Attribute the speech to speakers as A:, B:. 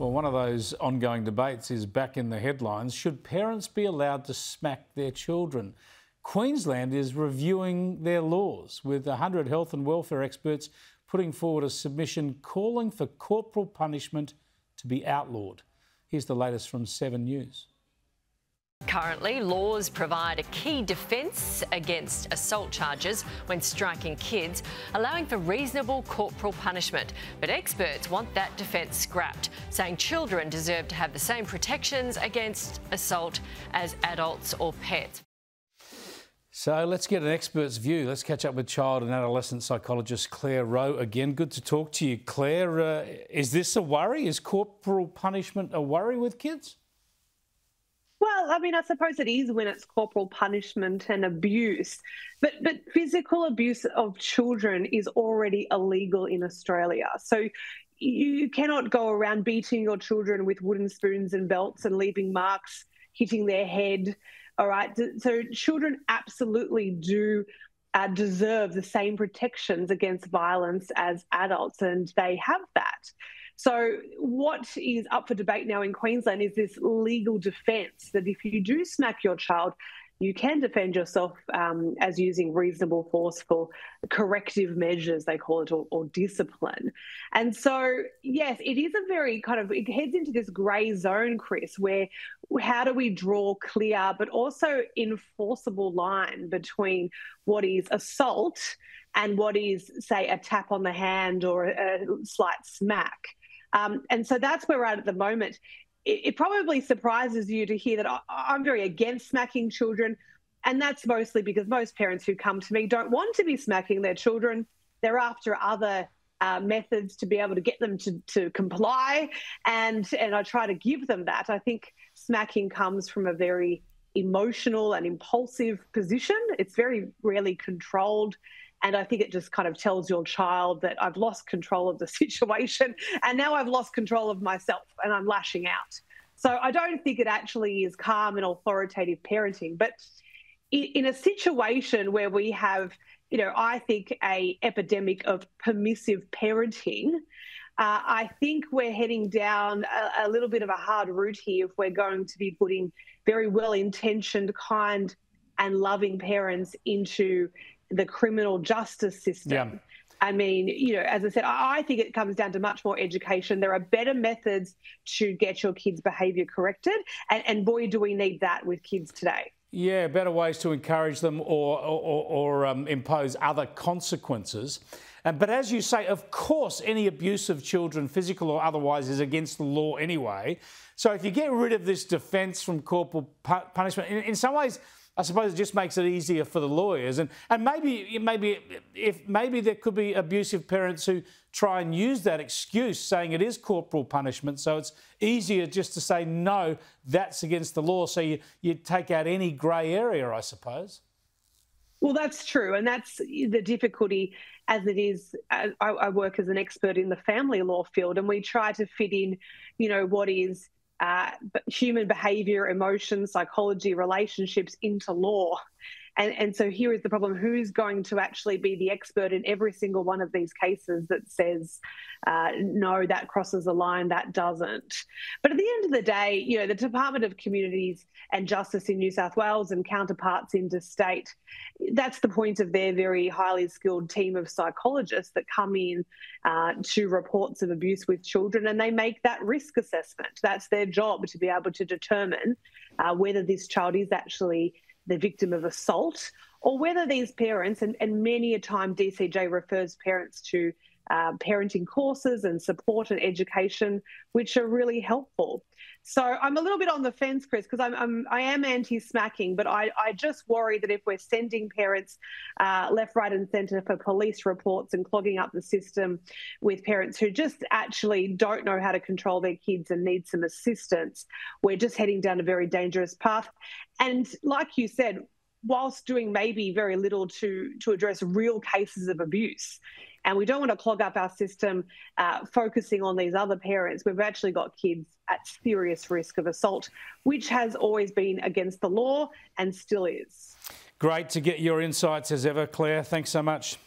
A: Well, one of those ongoing debates is back in the headlines. Should parents be allowed to smack their children? Queensland is reviewing their laws, with 100 health and welfare experts putting forward a submission calling for corporal punishment to be outlawed. Here's the latest from 7 News.
B: Currently, laws provide a key defence against assault charges when striking kids, allowing for reasonable corporal punishment. But experts want that defence scrapped, saying children deserve to have the same protections against assault as adults or pets.
A: So let's get an expert's view. Let's catch up with child and adolescent psychologist Clare Rowe again. Good to talk to you, Clare. Is this a worry? Is corporal punishment a worry with kids?
C: Well, I mean, I suppose it is when it's corporal punishment and abuse, but physical abuse of children is already illegal in Australia. So you cannot go around beating your children with wooden spoons and belts and leaving marks, hitting their head. All right. So children absolutely do deserve the same protections against violence as adults, and they have that. So what is up for debate now in Queensland is this legal defence that if you do smack your child, you can defend yourself as using reasonable, forceful, corrective measures, they call it, or discipline. And so, yes, it is a very it heads into this grey zone, Chris, where how do we draw clear but also enforceable line between what is assault and what is, say, a tap on the hand or a slight smack. And so that's where we're at the moment. It probably surprises you to hear that I'm very against smacking children. And that's mostly because most parents who come to me don't want to be smacking their children. They're after other methods to be able to get them to comply. And I try to give them that. I think smacking comes from a very emotional and impulsive position. It's very rarely controlled. And I think it just kind of tells your child that I've lost control of the situation and now I've lost control of myself and I'm lashing out. So I don't think it actually is calm and authoritative parenting. But in a situation where we have, I think a epidemic of permissive parenting, I think we're heading down a little bit of a hard route here if we're going to be putting very well-intentioned, kind and loving parents into the criminal justice system. Yeah. I mean, as I said, I think it comes down to much more education. There are better methods to get your kids' behaviour corrected, and boy, do we need that with kids today.
A: Yeah, better ways to encourage them or impose other consequences. But as you say, of course, any abuse of children, physical or otherwise, is against the law anyway. So if you get rid of this defence from corporal punishment, in some ways, I suppose it just makes it easier for the lawyers, and maybe there could be abusive parents who try and use that excuse, saying it is corporal punishment, so it's easier just to say no, that's against the law. So you take out any grey area, I suppose.
C: Well, that's true, and that's the difficulty. As it is, I work as an expert in the family law field, and we try to fit in, what is human behaviour, emotions, psychology, relationships into law. And so here is the problem. Who's going to actually be the expert in every single one of these cases that says, no, that crosses a line, that doesn't? But at the end of the day, the Department of Communities and Justice in New South Wales and counterparts interstate, that's the point of their very highly skilled team of psychologists that come in to reports of abuse with children, and they make that risk assessment. That's their job, to be able to determine whether this child is actually the victim of assault, or whether these parents, and many a time DCJ refers parents to parenting courses and support and education, which are really helpful. So I'm a little bit on the fence, Chris, because I am anti-smacking, but I just worry that if we're sending parents left, right and centre for police reports and clogging up the system with parents who just actually don't know how to control their kids and need some assistance, we're just heading down a very dangerous path. And like you said, whilst doing maybe very little to address real cases of abuse, and we don't want to clog up our system focusing on these other parents, we've actually got kids at serious risk of assault, which has always been against the law and still is.
A: Great to get your insights as ever, Clare. Thanks so much.